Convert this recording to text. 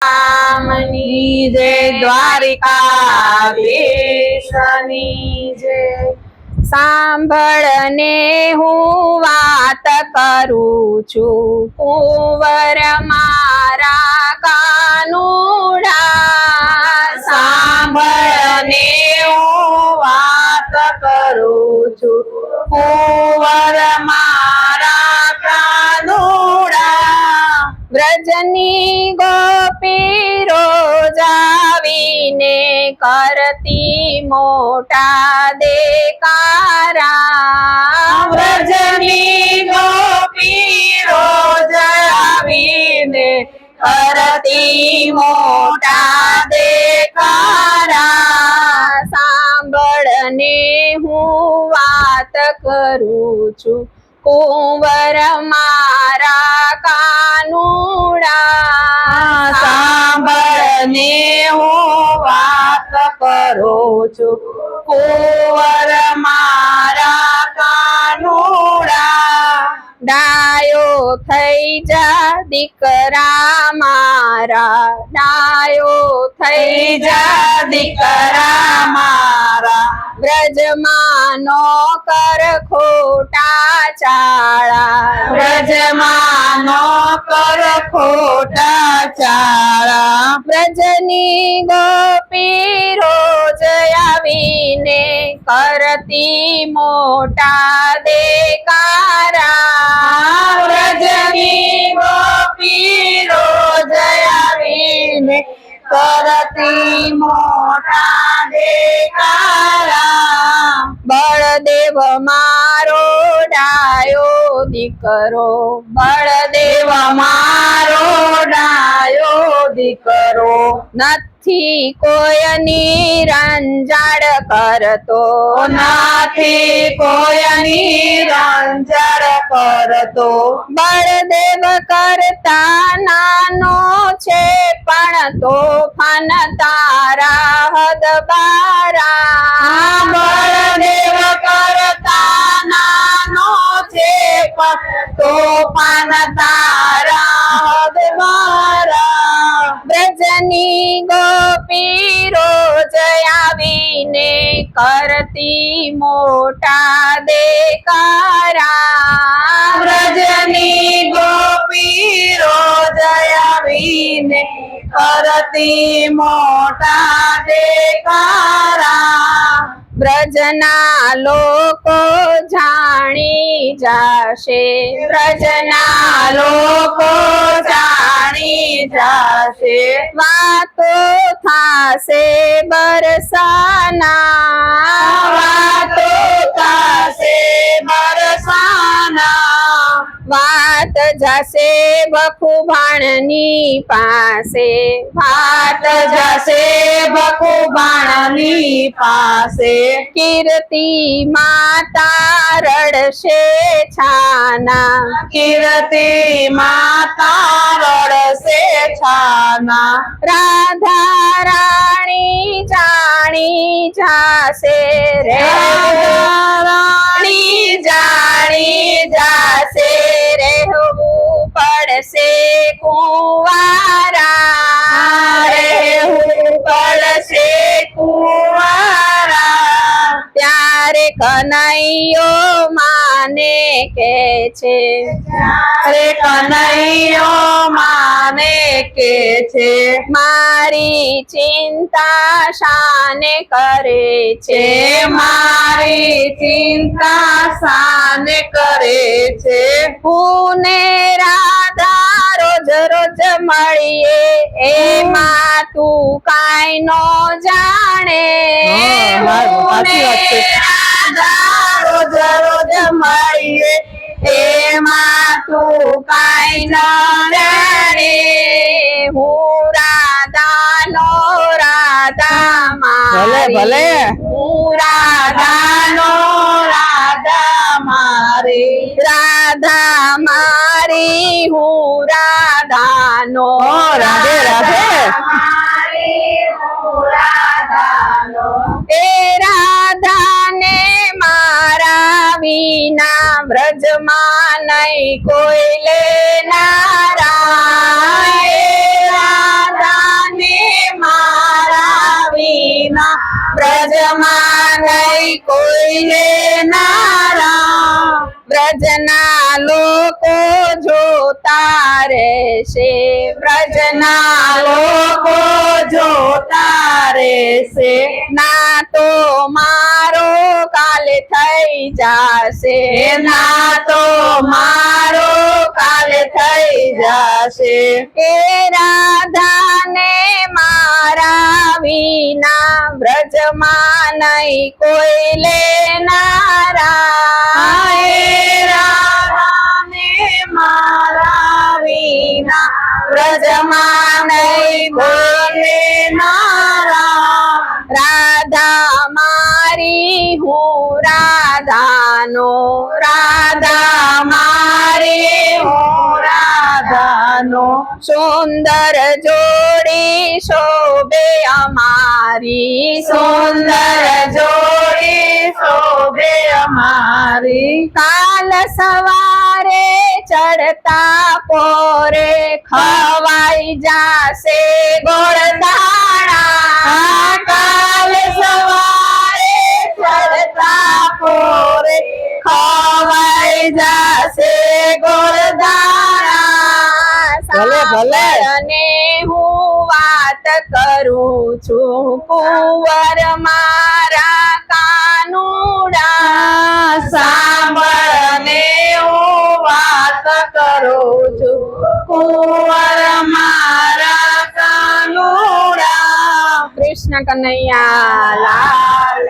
રામની જય, દ્વારિકાધીશની જય। સાંભળને હું વાત કરું છું, કુંવર મારા કાનુડા। સાંભળને હું વાત કરું છું, કુંવર મારા કાનુડા। વ્રજની ગોપી રોજ આવીને કરતી મોટા દેકારા। વ્રજની ગોપી રોજ આવીને કરતી મોટા દેકારા। સાંભળને હું વાત કરું છું, કુંવર મારા કાનુડા। સાંભળને હું વાત કરું છું, કુંવર મારા કાનુડા। ડાયો થઈ જા દીકરા મારા, ડાયો થઈ જા દીકરા મારા। વ્રજમાં નો કર ખોટા ચાળા, વ્રજમાં નો કર ખોટા ચાળા। વ્રજની ગોપી રોજ આવીને કરતી મોટા દેકારા। વ્રજની ગોપી રોજ આવીને કરતી મોટા દેકારા। બળદેવ મારો ડાયો દીકરો, બળદેવ મારો ડાયો દીકરો નથી કોયની રંજાડ કરતો, નથી કોઈની રંજર કરતો। બળદેવ કરતા નાનો છે પણ તોફાન તારા હદ બારા। બળદેવ કરતા નાનો છે પણ તોફાન તારા હદ બારા। વ્રજની ગોપી રોજ આવીને કરતી મોટા દેકારા। વ્રજની ગોપી રોજ આવીને કરતી મોટા દેકારા। વ્રજના લોકો જાણી જાશે, વ્રજના લોકો જાણી જશે, વાતો થાશે બરસાના। વાતો થશે બરસાના। વાત જશે બખુભાણની પાસે, વાત જશે બખુબાણની પાસે। કીર્તિ માતા રડશે છાના, કીર્તિ માતા રડશે છાના। રાધા રાણી જાણી જાશે રે, રાણી જાણી જાશે રહેવું પડશે કુંવારા, રહેવું પડશે કુંવારા। ત્યારે કનૈયો માને કે છે, અરે કનૈયો માને કે છે, મારી ચિંતા શાને કરે છે, મારી ચિંતા શાને કરે છે। હું ને રાધા રોજ રોજ મળીએ, એમાં તું કાંઈ નો જાણે। સાચી વાત છે। રાધા રોજ રોજ મળીએ, એમાં તું કાંઈ ન જાણે। હું રાધાનો રાધા મારી, ભલે હું રાધાનો રાધા મારી, રાધા મારી, હું રાધાનો રાધે રાધે। એ રાધાને મારા વિના વ્રજમાં નહીં કોઈ લેનારા। એ રાધા બ્રજમાં નહીં કોઈ લેનારા બ્રજના લોકો જોતા રહેશે બ્રજના લોકો જોતા રહેશે ના તો મારો કાલે થઈ જશે ના તો મારો કાલે થઈ જશે એ રાધાને મારા વિના બ્રજમાં નહીં કોઈ લેનારા એ રાધાને મારા વિના બ્રજમાં નહીં બોલે નારા રાધા મારી હું રાધાનો રાધા મારી હું રાધાનો સુંદર જોડી શોભે અમારી સુંદર જોડી શોભે અમારી કાલ સવારે ચડતા પોરે ખવાઈ જાશે ગોળધાણા કાલ સવારે ચડતા પોરે ખવાઈ જશે ગોળધાણા ભલે, ભલે. અને હું વાત કરું છું કુંવર મારા કાનુડા સાંભળને હું વાત કરું છું કુંવર મારા કાનુડા કૃષ્ણ કનૈયા લાલ